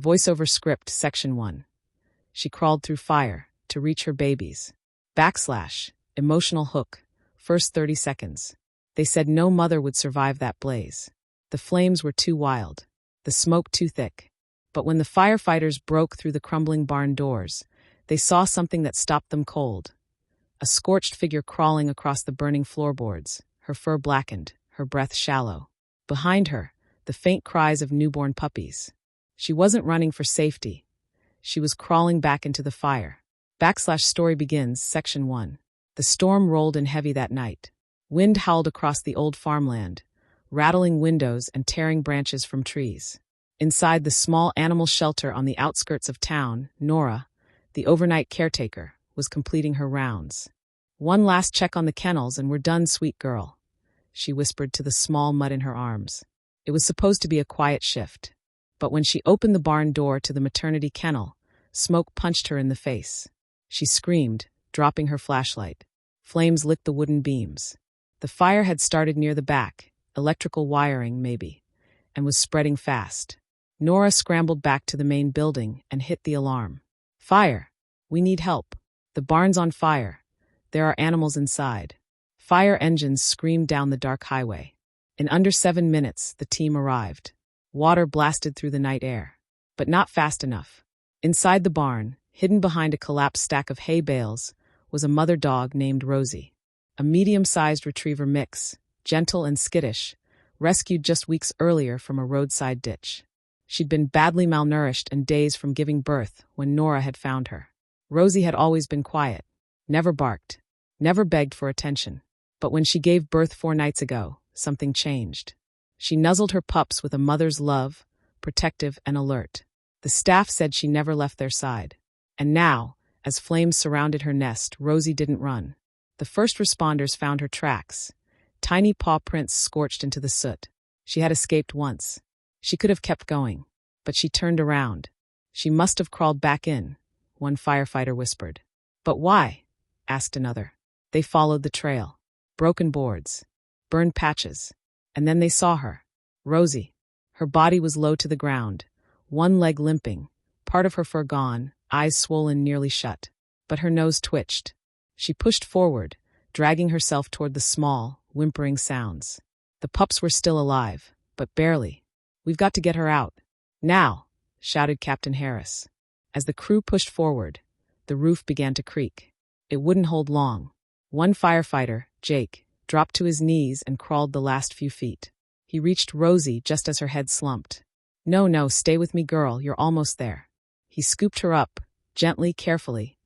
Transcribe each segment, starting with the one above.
Voiceover script, Section 1. She crawled through fire to reach her babies. / emotional hook, first 30 seconds. They said no mother would survive that blaze. The flames were too wild, the smoke too thick. But when the firefighters broke through the crumbling barn doors, they saw something that stopped them cold. A scorched figure crawling across the burning floorboards, her fur blackened, her breath shallow. Behind her, the faint cries of newborn puppies. She wasn't running for safety. She was crawling back into the fire. / story begins, Section 1. The storm rolled in heavy that night. Wind howled across the old farmland, rattling windows and tearing branches from trees. Inside the small animal shelter on the outskirts of town, Nora, the overnight caretaker, was completing her rounds. "One last check on the kennels and we're done, sweet girl," she whispered to the small mutt in her arms. It was supposed to be a quiet shift. But when she opened the barn door to the maternity kennel, smoke punched her in the face. She screamed, dropping her flashlight. Flames licked the wooden beams. The fire had started near the back, electrical wiring maybe, and was spreading fast. Nora scrambled back to the main building and hit the alarm. "Fire! We need help. The barn's on fire. There are animals inside." Fire engines screamed down the dark highway. In under 7 minutes, the team arrived. Water blasted through the night air. But not fast enough. Inside the barn, hidden behind a collapsed stack of hay bales, was a mother dog named Rosie. A medium-sized retriever mix, gentle and skittish, rescued just weeks earlier from a roadside ditch. She'd been badly malnourished and days from giving birth when Nora had found her. Rosie had always been quiet, never barked, never begged for attention. But when she gave birth 4 nights ago, something changed. She nuzzled her pups with a mother's love, protective and alert. The staff said she never left their side. And now, as flames surrounded her nest, Rosie didn't run. The first responders found her tracks, tiny paw prints scorched into the soot. She had escaped once. She could have kept going, but she turned around. She must have crawled back in, one firefighter whispered. "But why?" asked another. They followed the trail. Broken boards, burned patches. And then they saw her, Rosie. Her body was low to the ground, one leg limping, part of her fur gone, eyes swollen nearly shut. But her nose twitched. She pushed forward, dragging herself toward the small, whimpering sounds. The pups were still alive, but barely. "We've got to get her out. Now!" shouted Captain Harris. As the crew pushed forward, the roof began to creak. It wouldn't hold long. One firefighter, Jake, dropped to his knees and crawled the last few feet. He reached Rosie just as her head slumped. No, stay with me, girl, you're almost there." He scooped her up, gently, carefully,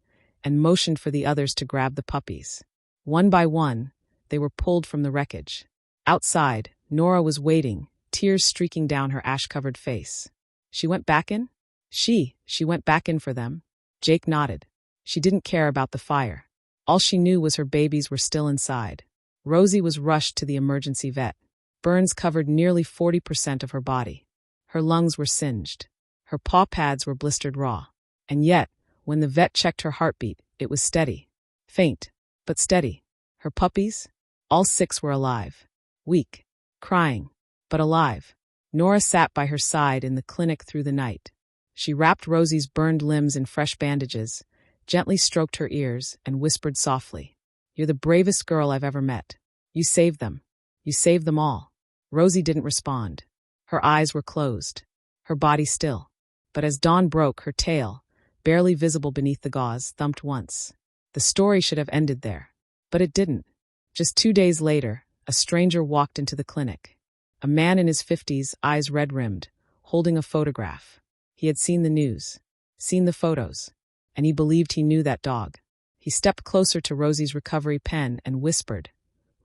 and motioned for the others to grab the puppies. One by one, they were pulled from the wreckage. Outside, Nora was waiting, tears streaking down her ash-covered face. "She went back in?" She went back in for them." Jake nodded. She didn't care about the fire. All she knew was her babies were still inside. Rosie was rushed to the emergency vet. Burns covered nearly 40% of her body. Her lungs were singed. Her paw pads were blistered raw. And yet, when the vet checked her heartbeat, it was steady. Faint, but steady. Her puppies? All 6 were alive. Weak, crying, but alive. Nora sat by her side in the clinic through the night. She wrapped Rosie's burned limbs in fresh bandages, gently stroked her ears, and whispered softly, "You're the bravest girl I've ever met. You saved them. You saved them all." Rosie didn't respond. Her eyes were closed, her body still. But as dawn broke, her tail, barely visible beneath the gauze, thumped once. The story should have ended there. But it didn't. Just 2 days later, a stranger walked into the clinic. A man in his 50s, eyes red-rimmed, holding a photograph. He had seen the news, seen the photos, and he believed he knew that dog. He stepped closer to Rosie's recovery pen and whispered,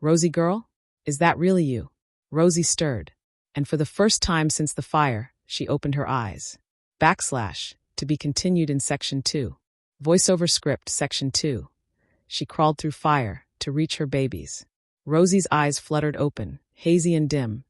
"Rosie girl, is that really you?" Rosie stirred, and for the first time since the fire, she opened her eyes. / to be continued in Section 2. Voiceover script, Section 2. She crawled through fire to reach her babies. Rosie's eyes fluttered open, hazy and dim,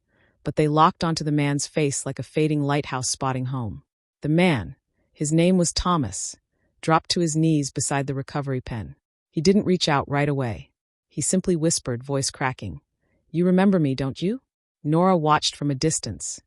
but they locked onto the man's face like a fading lighthouse spotting home. The man, his name was Thomas, dropped to his knees beside the recovery pen. He didn't reach out right away. He simply whispered, voice cracking, "You remember me, don't you?" Nora watched from a distance,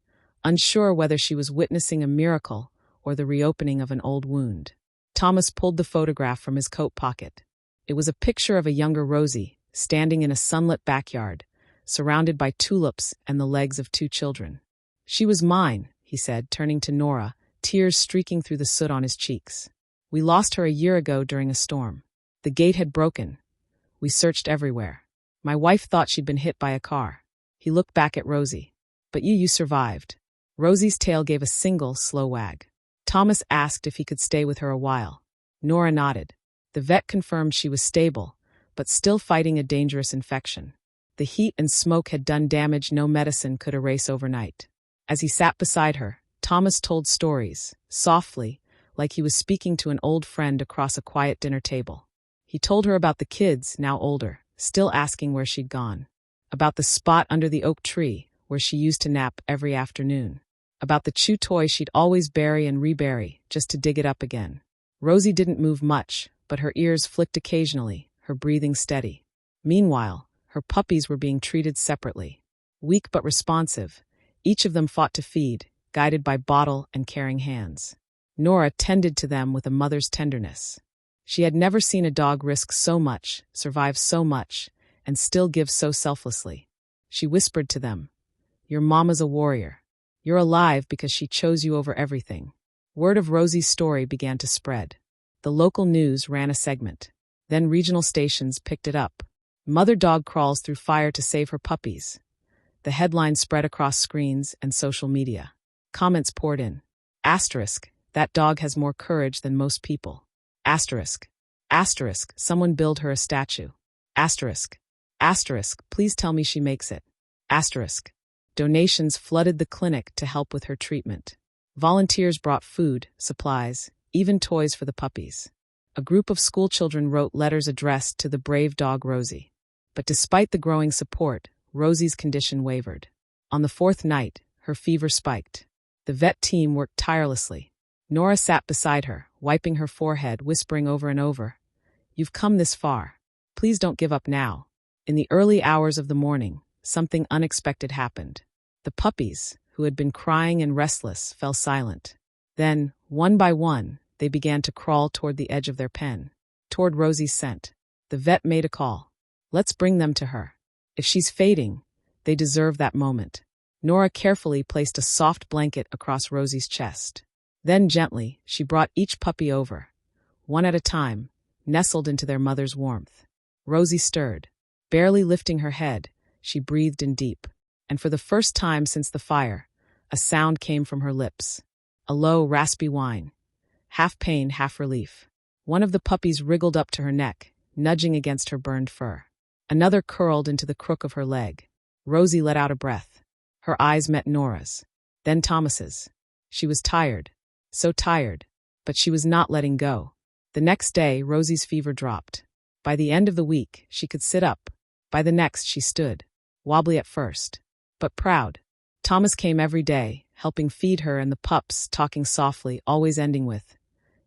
unsure whether she was witnessing a miracle or the reopening of an old wound. Thomas pulled the photograph from his coat pocket. It was a picture of a younger Rosie, standing in a sunlit backyard, surrounded by tulips and the legs of 2 children. "She was mine," he said, turning to Nora, tears streaking through the soot on his cheeks. "We lost her a year ago during a storm. The gate had broken. We searched everywhere. My wife thought she'd been hit by a car." He looked back at Rosie. "But you survived." Rosie's tail gave a single, slow wag. Thomas asked if he could stay with her a while. Nora nodded. The vet confirmed she was stable, but still fighting a dangerous infection. The heat and smoke had done damage no medicine could erase overnight. As he sat beside her, Thomas told stories, softly, like he was speaking to an old friend across a quiet dinner table. He told her about the kids, now older, still asking where she'd gone. About the spot under the oak tree, where she used to nap every afternoon. About the chew toy she'd always bury and rebury, just to dig it up again. Rosie didn't move much, but her ears flicked occasionally, her breathing steady. Meanwhile, her puppies were being treated separately. Weak but responsive, each of them fought to feed, guided by bottle and caring hands. Nora tended to them with a mother's tenderness. She had never seen a dog risk so much, survive so much, and still give so selflessly. She whispered to them, "Your mama's a warrior. You're alive because she chose you over everything." Word of Rosie's story began to spread. The local news ran a segment. Then regional stations picked it up. "Mother dog crawls through fire to save her puppies." The headline spread across screens and social media. Comments poured in. Asterisk, "That dog has more courage than most people." Asterisk. Asterisk, "Someone build her a statue." Asterisk. Asterisk, "Please tell me she makes it." Asterisk. Donations flooded the clinic to help with her treatment. Volunteers brought food, supplies, even toys for the puppies. A group of schoolchildren wrote letters addressed to the brave dog Rosie. But despite the growing support, Rosie's condition wavered. On the 4th night, her fever spiked. The vet team worked tirelessly. Nora sat beside her, wiping her forehead, whispering over and over, "You've come this far. Please don't give up now." In the early hours of the morning, something unexpected happened. The puppies, who had been crying and restless, fell silent. Then, one by one, they began to crawl toward the edge of their pen, toward Rosie's scent. The vet made a call. "Let's bring them to her. If she's fading, they deserve that moment." Nora carefully placed a soft blanket across Rosie's chest. Then gently, she brought each puppy over, one at a time, nestled into their mother's warmth. Rosie stirred. Barely lifting her head, she breathed in deep. And for the first time since the fire, a sound came from her lips. A low, raspy whine. Half pain, half relief. One of the puppies wriggled up to her neck, nudging against her burned fur. Another curled into the crook of her leg. Rosie let out a breath. Her eyes met Nora's. Then Thomas's. She was tired. So tired. But she was not letting go. The next day, Rosie's fever dropped. By the end of the week, she could sit up. By the next, she stood. Wobbly at first, but proud. Thomas came every day, helping feed her and the pups, talking softly, always ending with,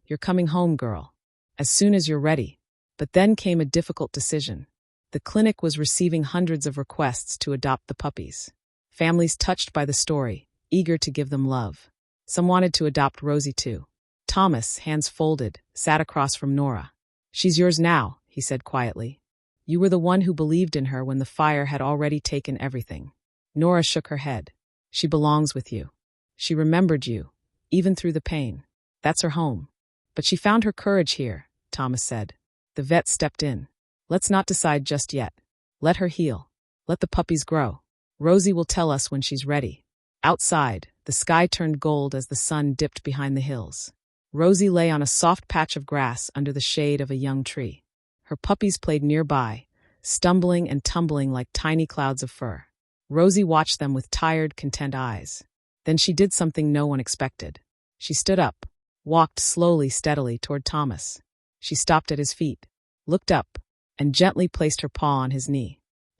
"You're coming home, girl. As soon as you're ready." But then came a difficult decision. The clinic was receiving hundreds of requests to adopt the puppies. Families touched by the story, eager to give them love. Some wanted to adopt Rosie too. Thomas, hands folded, sat across from Nora. "She's yours now," he said quietly. "You were the one who believed in her when the fire had already taken everything." Nora shook her head. "She belongs with you. She remembered you, even through the pain. That's her home." "But she found her courage here," Thomas said. The vet stepped in. "Let's not decide just yet. Let her heal. Let the puppies grow. Rosie will tell us when she's ready." Outside, the sky turned gold as the sun dipped behind the hills. Rosie lay on a soft patch of grass under the shade of a young tree. Her puppies played nearby, stumbling and tumbling like tiny clouds of fur. Rosie watched them with tired, content eyes. Then she did something no one expected. She stood up, walked slowly, steadily toward Thomas. She stopped at his feet, looked up, and gently placed her paw on his knee. /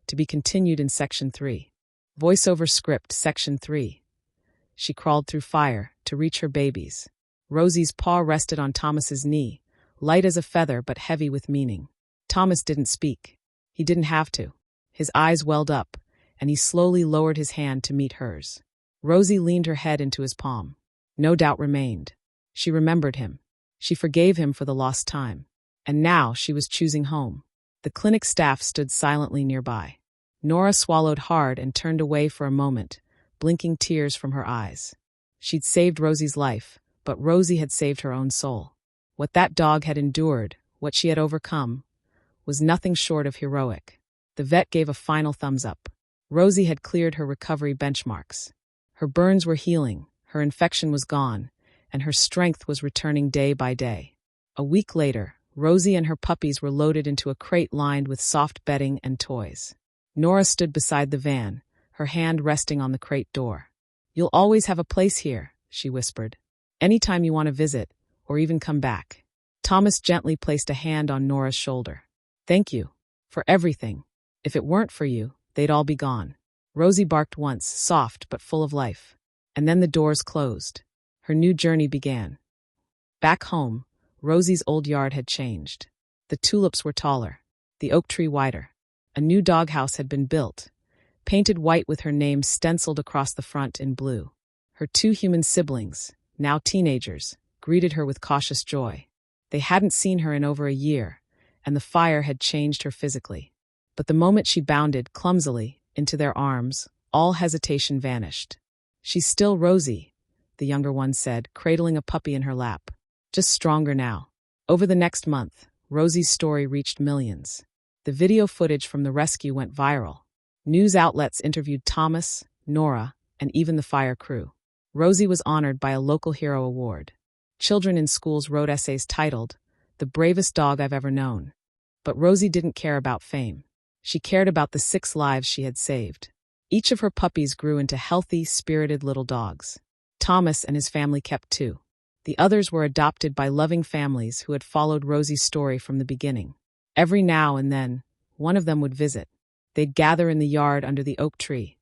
to be continued in Section 3. Voiceover script, Section 3. She crawled through fire to reach her babies. Rosie's paw rested on Thomas's knee, light as a feather but heavy with meaning. Thomas didn't speak. He didn't have to. His eyes welled up, and he slowly lowered his hand to meet hers. Rosie leaned her head into his palm. No doubt remained. She remembered him. She forgave him for the lost time. And now she was choosing home. The clinic staff stood silently nearby. Nora swallowed hard and turned away for a moment, blinking tears from her eyes. She'd saved Rosie's life, but Rosie had saved her own soul. What that dog had endured, what she had overcome, was nothing short of heroic. The vet gave a final thumbs up. Rosie had cleared her recovery benchmarks. Her burns were healing, her infection was gone, and her strength was returning day by day. A week later, Rosie and her puppies were loaded into a crate lined with soft bedding and toys. Nora stood beside the van, her hand resting on the crate door. "You'll always have a place here," she whispered. "Anytime you want to visit, or even come back." Thomas gently placed a hand on Nora's shoulder. "Thank you. For everything. If it weren't for you, they'd all be gone." Rosie barked once, soft but full of life. And then the doors closed. Her new journey began. Back home, Rosie's old yard had changed. The tulips were taller, the oak tree wider. A new doghouse had been built, painted white with her name stenciled across the front in blue. Her 2 human siblings, now teenagers, greeted her with cautious joy. They hadn't seen her in over a year, and the fire had changed her physically. But the moment she bounded, clumsily, into their arms, all hesitation vanished. "She's still Rosie," the younger one said, cradling a puppy in her lap. "Just stronger now." Over the next month, Rosie's story reached millions. The video footage from the rescue went viral. News outlets interviewed Thomas, Nora, and even the fire crew. Rosie was honored by a local hero award. Children in schools wrote essays titled, "The Bravest Dog I've Ever Known." But Rosie didn't care about fame. She cared about the 6 lives she had saved. Each of her puppies grew into healthy, spirited little dogs. Thomas and his family kept 2. The others were adopted by loving families who had followed Rosie's story from the beginning. Every now and then, one of them would visit. They'd gather in the yard under the oak tree,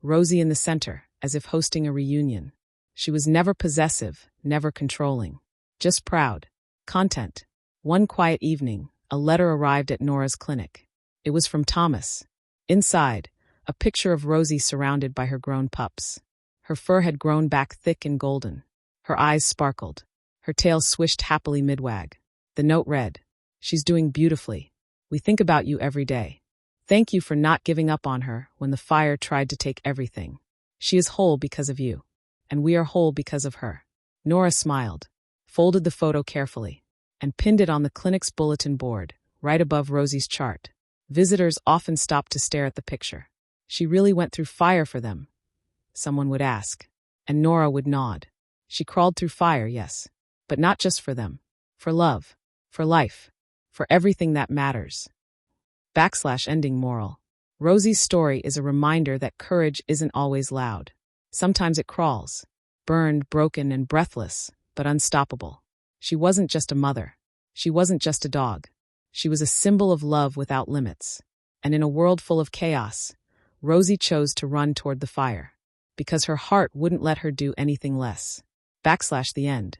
Rosie in the center, as if hosting a reunion. She was never possessive, never controlling. Just proud. Content. One quiet evening, a letter arrived at Nora's clinic. It was from Thomas. Inside, a picture of Rosie surrounded by her grown pups. Her fur had grown back thick and golden. Her eyes sparkled. Her tail swished happily mid-wag. The note read, "She's doing beautifully. We think about you every day. Thank you for not giving up on her when the fire tried to take everything. She is whole because of you, and we are whole because of her." Nora smiled, folded the photo carefully, and pinned it on the clinic's bulletin board, right above Rosie's chart. Visitors often stopped to stare at the picture. "She really went through fire for them," someone would ask, and Nora would nod. She crawled through fire, yes, but not just for them. For love, for life, for everything that matters. Ending moral. Rosie's story is a reminder that courage isn't always loud. Sometimes it crawls, burned, broken, and breathless, but unstoppable. She wasn't just a mother. She wasn't just a dog. She was a symbol of love without limits. And in a world full of chaos, Rosie chose to run toward the fire, because her heart wouldn't let her do anything less. The end.